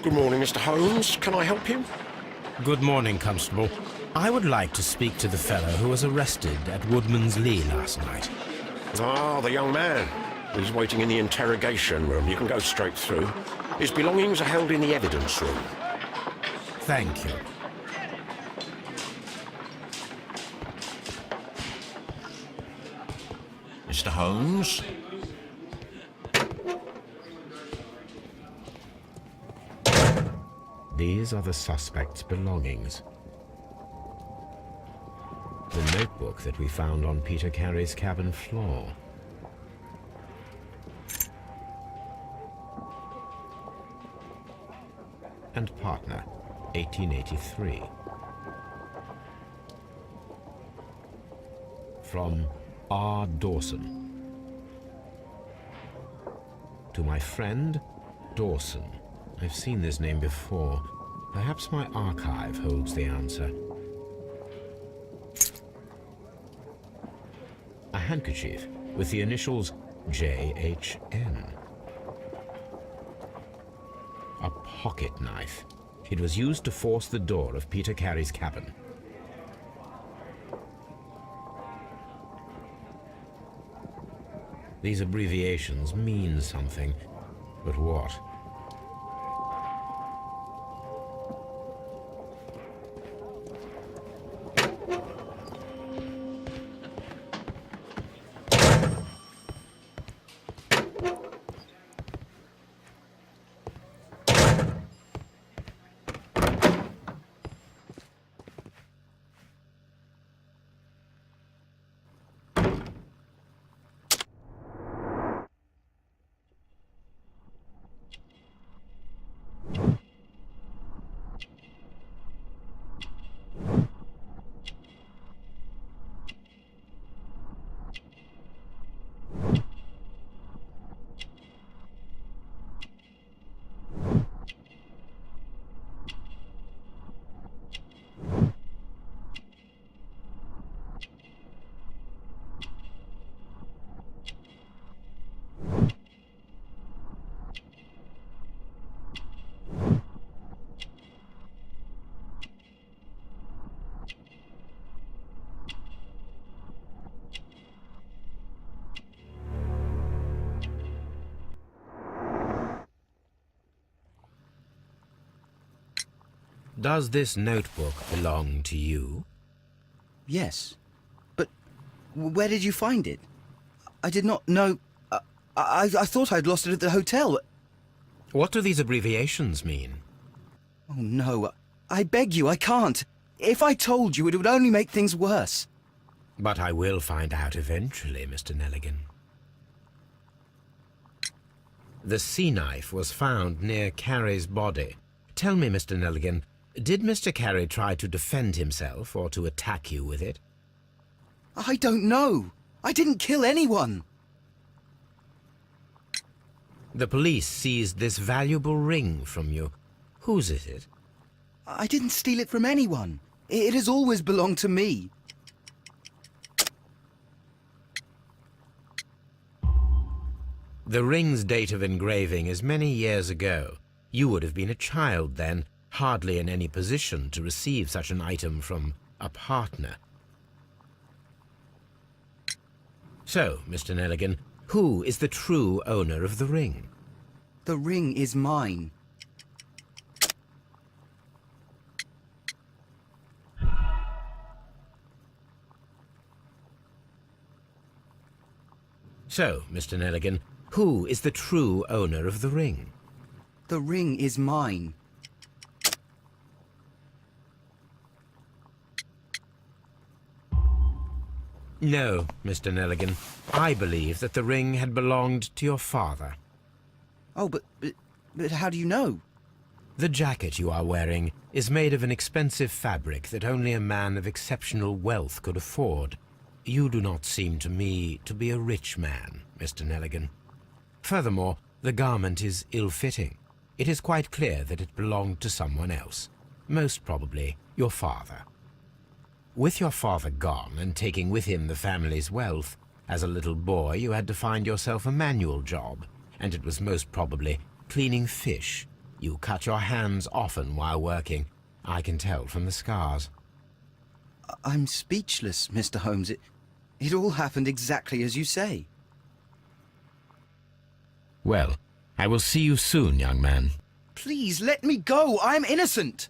Good morning, Mr. Holmes. Can I help you? Good morning, Constable. I would like to speak to the fellow who was arrested at Woodman's Lee last night. Ah, the young man. He's waiting in the interrogation room. You can go straight through. His belongings are held in the evidence room. Thank you. Mr. Holmes? These are the suspect's belongings. The notebook that we found on Peter Carey's cabin floor. And partner, 1883. From R. Dawson. To my friend, Dawson. I've seen this name before. Perhaps my archive holds the answer. A handkerchief with the initials JHN. A pocket knife. It was used to force the door of Peter Carey's cabin. These abbreviations mean something, but what? Does this notebook belong to you? Yes. But where did you find it? I did not know... I thought I'd lost it at the hotel. What do these abbreviations mean? Oh, no. I beg you, I can't. If I told you, it would only make things worse. But I will find out eventually, Mr. Nelligan. The sea knife was found near Carey's body. Tell me, Mr. Nelligan, did Mr. Carey try to defend himself or to attack you with it? I don't know. I didn't kill anyone. The police seized this valuable ring from you. Whose is it? I didn't steal it from anyone. It has always belonged to me. The ring's date of engraving is many years ago. You would have been a child then, hardly in any position to receive such an item from a partner. So, Mr. Nelligan, who is the true owner of the ring? The ring is mine. So, Mr. Nelligan, who is the true owner of the ring? The ring is mine. No, Mr. Nelligan. I believe that the ring had belonged to your father. Oh, but how do you know? The jacket you are wearing is made of an expensive fabric that only a man of exceptional wealth could afford. You do not seem to me to be a rich man, Mr. Nelligan. Furthermore, the garment is ill-fitting. It is quite clear that it belonged to someone else, most probably your father. With your father gone and taking with him the family's wealth, as a little boy you had to find yourself a manual job, and it was most probably cleaning fish. You cut your hands often while working. I can tell from the scars. I'm speechless, Mr. Holmes. It all happened exactly as you say. Well, I will see you soon, young man. Please, let me go! I'm innocent!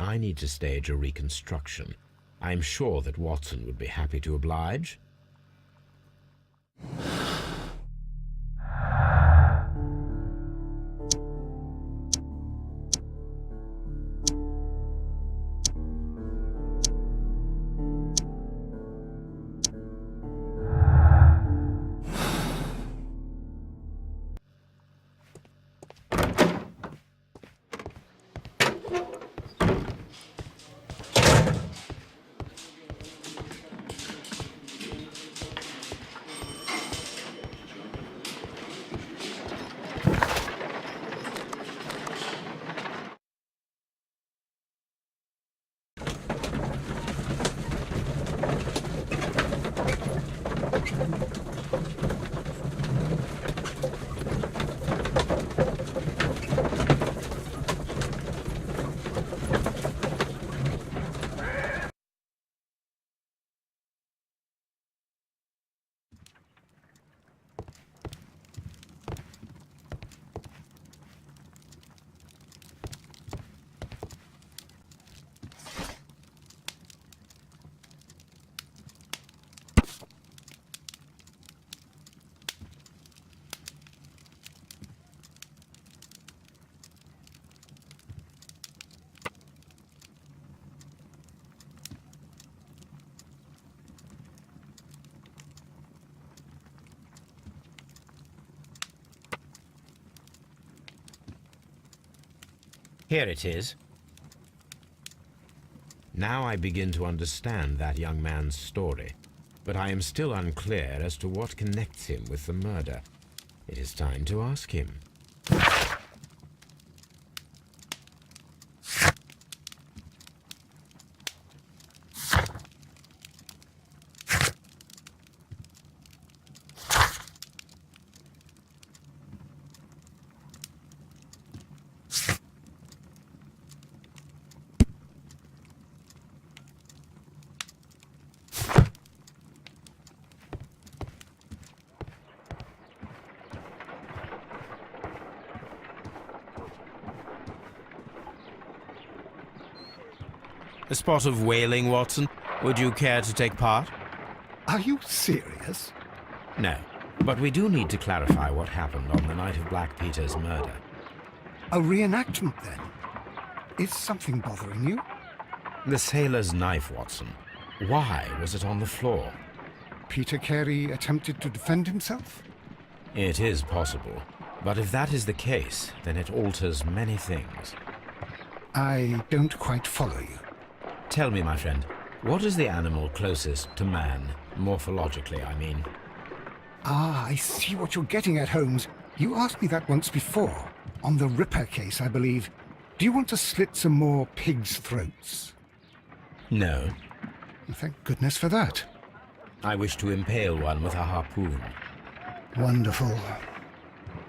I need to stage a reconstruction. I'm sure that Watson would be happy to oblige. Here it is. Now I begin to understand that young man's story, but I am still unclear as to what connects him with the murder. It is time to ask him. A spot of whaling, Watson. Would you care to take part? Are you serious? No, but we do need to clarify what happened on the night of Black Peter's murder. A reenactment, then? Is something bothering you? The sailor's knife, Watson. Why was it on the floor? Peter Carey attempted to defend himself? It is possible, but if that is the case, then it alters many things. I don't quite follow you. Tell me, my friend, what is the animal closest to man, morphologically, I mean? Ah, I see what you're getting at, Holmes. You asked me that once before. On the Ripper case, I believe. Do you want to slit some more pigs' throats? No. Thank goodness for that. I wish to impale one with a harpoon. Wonderful.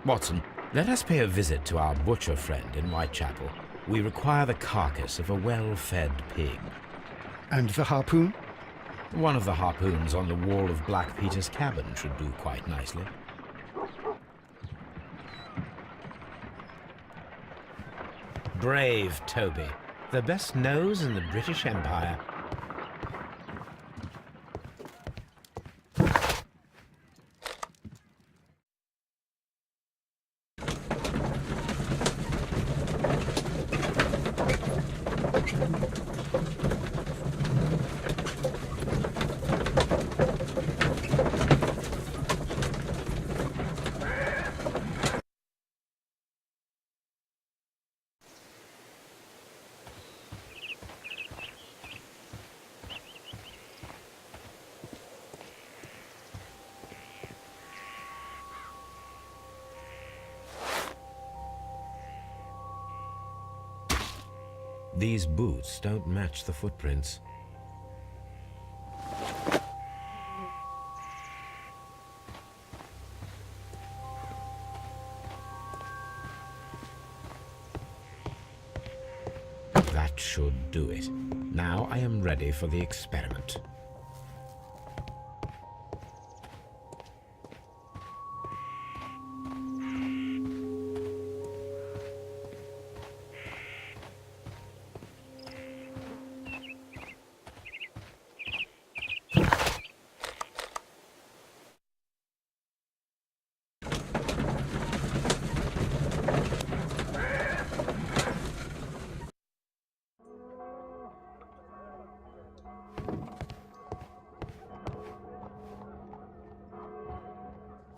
Watson, let us pay a visit to our butcher friend in Whitechapel. We require the carcass of a well-fed pig. And the harpoon? One of the harpoons on the wall of Black Peter's cabin should do quite nicely. Brave Toby. The best nose in the British Empire. These boots don't match the footprints. That should do it. Now I am ready for the experiment.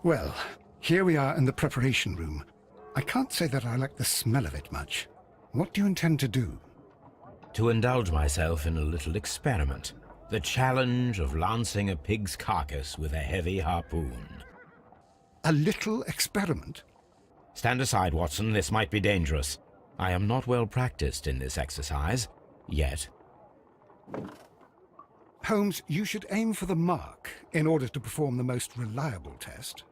Well, here we are in the preparation room. I can't say that I like the smell of it much. What do you intend to do? To indulge myself in a little experiment. The challenge of lancing a pig's carcass with a heavy harpoon. A little experiment? Stand aside, Watson. This might be dangerous. I am not well practiced in this exercise. Yet. Holmes, you should aim for the mark in order to perform the most reliable test.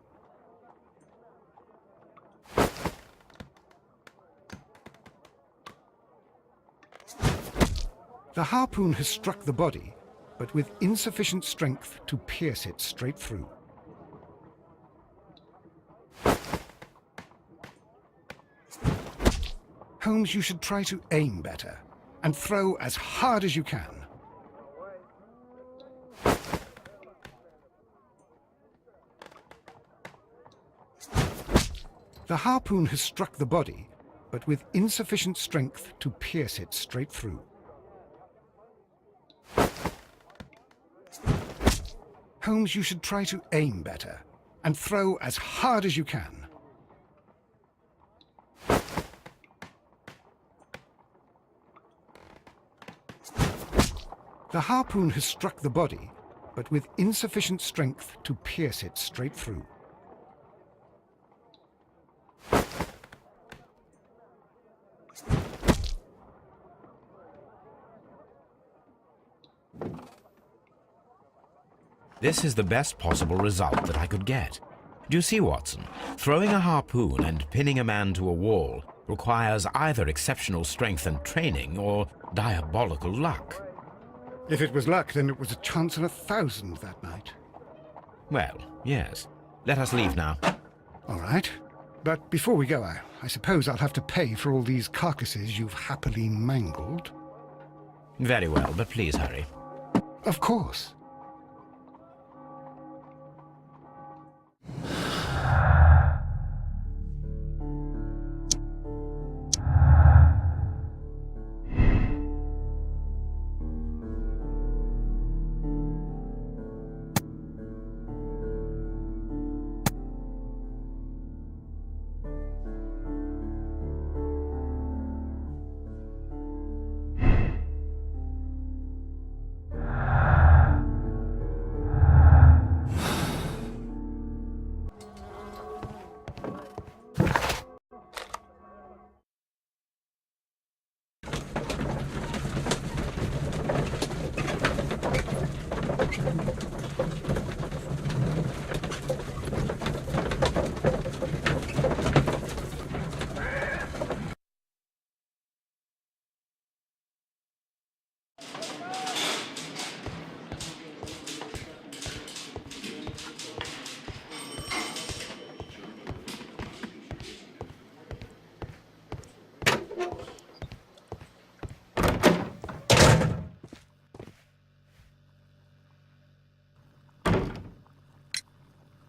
The harpoon has struck the body, but with insufficient strength to pierce it straight through. Holmes, you should try to aim better and throw as hard as you can. The harpoon has struck the body, but with insufficient strength to pierce it straight through. Holmes, you should try to aim better and throw as hard as you can. The harpoon has struck the body, but with insufficient strength to pierce it straight through. This is the best possible result that I could get. Do you see, Watson? Throwing a harpoon and pinning a man to a wall requires either exceptional strength and training or diabolical luck. If it was luck, then it was a chance in 1,000 that night. Well, yes. Let us leave now. All right. But before we go, I suppose I'll have to pay for all these carcasses you've happily mangled. Very well, but please hurry. Of course.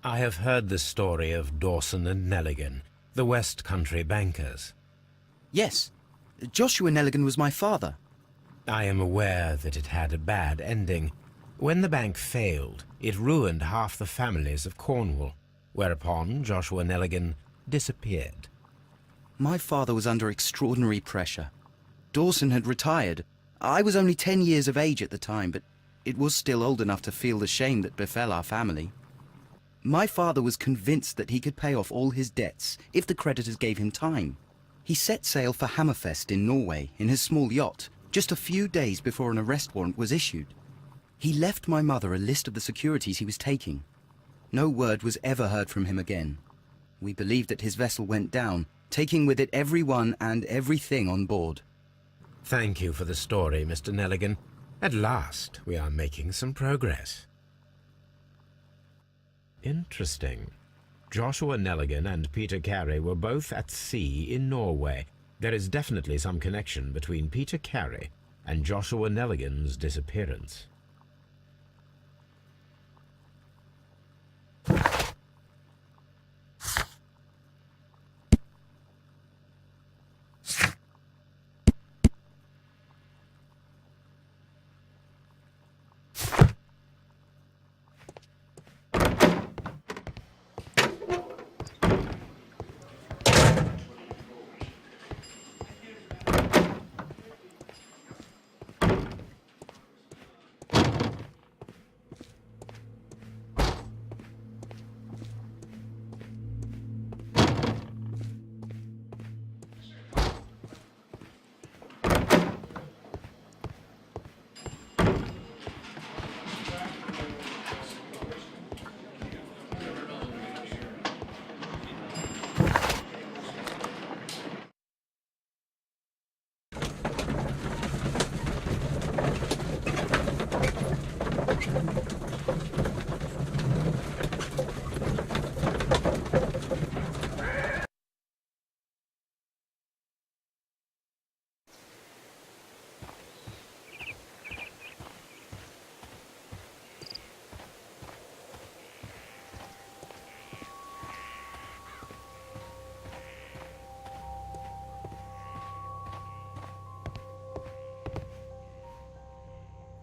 I have heard the story of Dawson and Nelligan, the West Country bankers. Yes, Joshua Nelligan was my father. I am aware that it had a bad ending. When the bank failed, it ruined half the families of Cornwall, whereupon Joshua Nelligan disappeared. My father was under extraordinary pressure. Dawson had retired. I was only 10 years of age at the time, but it was still old enough to feel the shame that befell our family. My father was convinced that he could pay off all his debts if the creditors gave him time. He set sail for Hammerfest in Norway in his small yacht just a few days before an arrest warrant was issued. He left my mother a list of the securities he was taking. No word was ever heard from him again. We believe that his vessel went down, taking with it everyone and everything on board. Thank you for the story, Mr. Nelligan. At last, we are making some progress. Interesting. Joshua Nelligan and Peter Carey were both at sea in Norway. There is definitely some connection between Peter Carey and Joshua Nelligan's disappearance.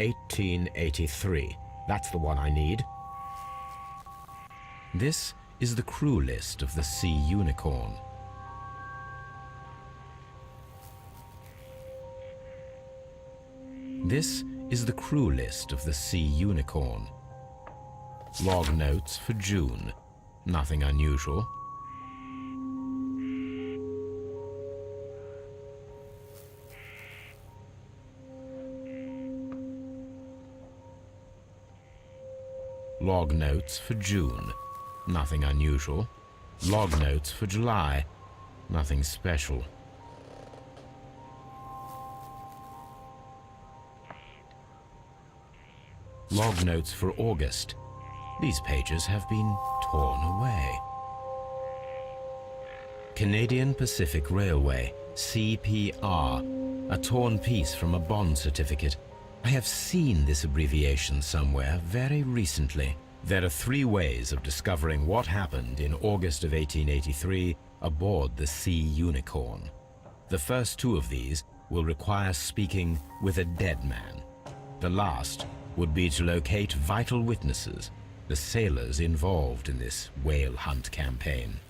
"1883. That's the one I need. This is the crew list of the Sea Unicorn. This is the crew list of the Sea Unicorn. Log notes for June. Nothing unusual. Log notes for June. Nothing unusual. Log notes for July. Nothing special. Log notes for August. These pages have been torn away. Canadian Pacific Railway, CPR, a torn piece from a bond certificate. I have seen this abbreviation somewhere very recently. There are 3 ways of discovering what happened in August of 1883 aboard the Sea Unicorn. The first 2 of these will require speaking with a dead man. The last would be to locate vital witnesses, the sailors involved in this whale hunt campaign.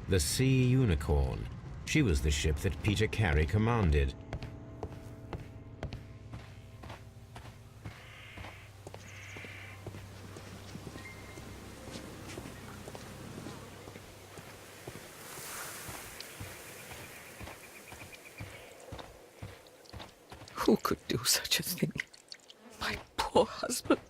The Sea Unicorn. She was the ship that Peter Carey commanded. Who could do such a thing? My poor husband.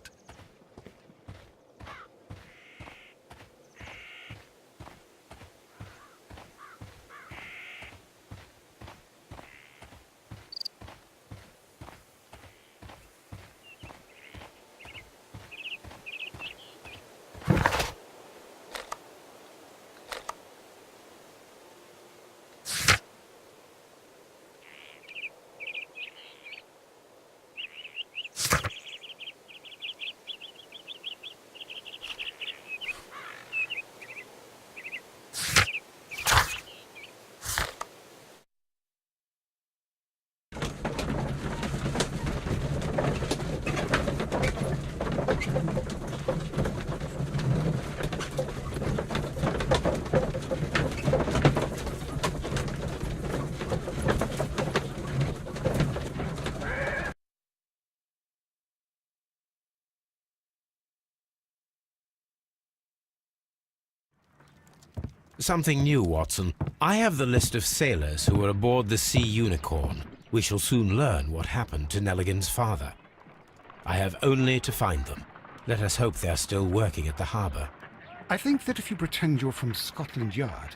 Something new, Watson. I have the list of sailors who were aboard the Sea Unicorn. We shall soon learn what happened to Nelligan's father. I have only to find them. Let us hope they are still working at the harbour. I think that if you pretend you're from Scotland Yard...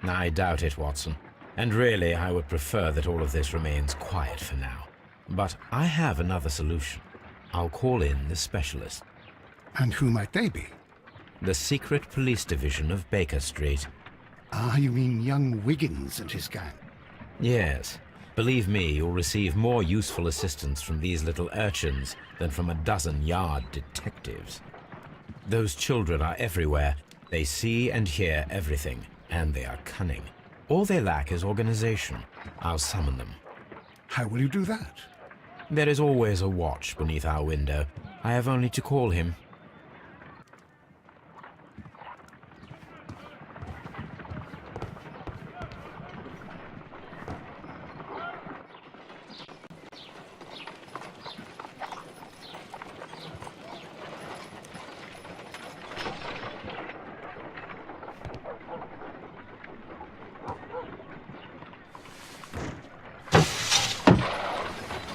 I doubt it, Watson. And really, I would prefer that all of this remains quiet for now. But I have another solution. I'll call in the specialist. And who might they be? The secret police division of Baker Street. Ah, you mean young Wiggins and his gang? Yes. Believe me, you'll receive more useful assistance from these little urchins than from a dozen yard detectives. Those children are everywhere. They see and hear everything, and they are cunning. All they lack is organization. I'll summon them. How will you do that? There is always a watch beneath our window. I have only to call him.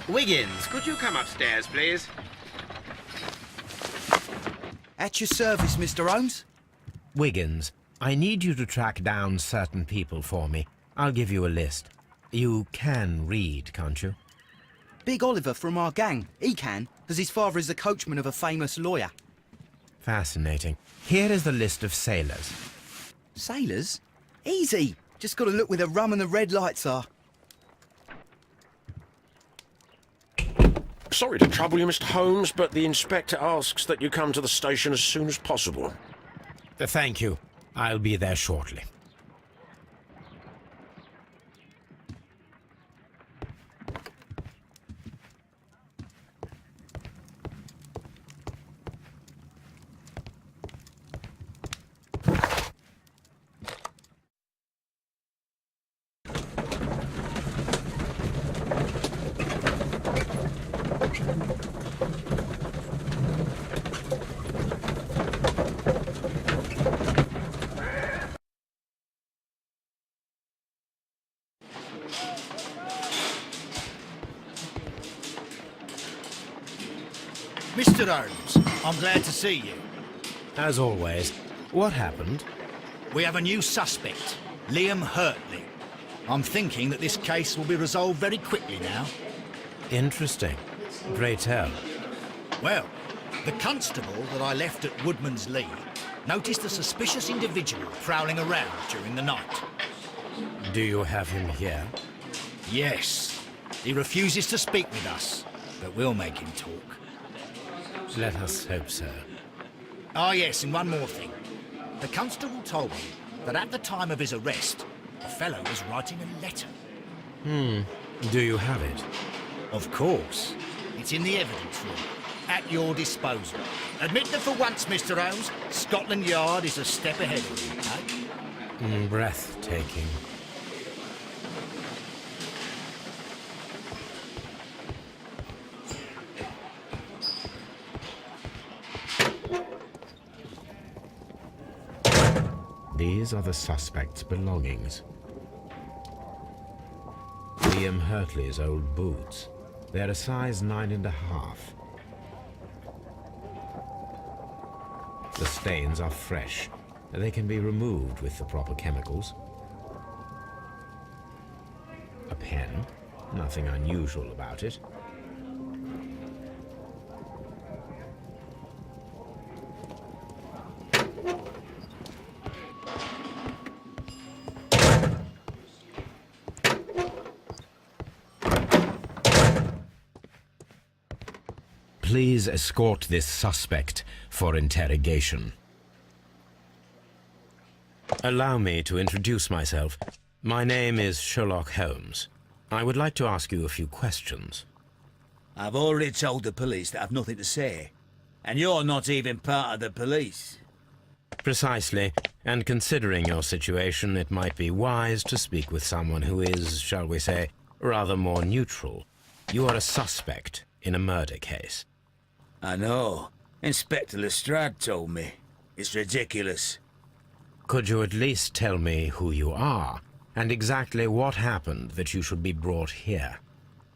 Wiggins, could you come upstairs, please? At your service, Mr. Holmes. Wiggins, I need you to track down certain people for me. I'll give you a list. You can read, can't you? Big Oliver from our gang. He can, as his father is the coachman of a famous lawyer. Fascinating. Here is the list of sailors. Sailors? Easy. Just got to look where the rum and the red lights are. Sorry to trouble you, Mr. Holmes, but the inspector asks that you come to the station as soon as possible. Thank you. I'll be there shortly. Mr. Holmes, I'm glad to see you. As always, what happened? We have a new suspect, Liam Hurtley. I'm thinking that this case will be resolved very quickly now. Interesting. Pray tell. Well, the constable that I left at Woodman's Lee noticed a suspicious individual prowling around during the night. Do you have him here? Yes. He refuses to speak with us, but we'll make him talk. Let us hope so. Ah, yes, and one more thing. The constable told me that at the time of his arrest, the fellow was writing a letter. Do you have it? Of course. It's in the evidence room, at your disposal. Admit that for once, Mr. Holmes, Scotland Yard is a step ahead of you, eh? Breathtaking. These are the suspect's belongings. Liam Hurtley's old boots. They're a size 9.5. The stains are fresh. They can be removed with the proper chemicals. A pen. Nothing unusual about it. Please escort this suspect for interrogation. Allow me to introduce myself. My name is Sherlock Holmes. I would like to ask you a few questions. I've already told the police that I've nothing to say. And you're not even part of the police. Precisely. And considering your situation, it might be wise to speak with someone who is, shall we say, rather more neutral. You are a suspect in a murder case. I know. Inspector Lestrade told me. It's ridiculous. Could you at least tell me who you are, and exactly what happened that you should be brought here?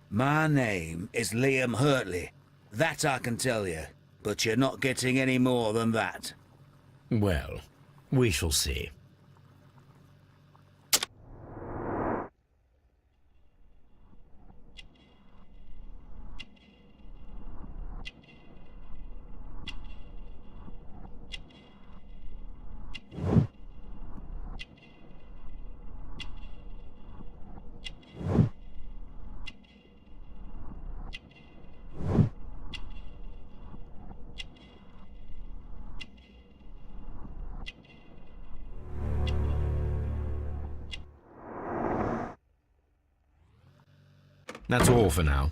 My name is Liam Hurtley. That I can tell you, but you're not getting any more than that. Well, we shall see. That's all for now.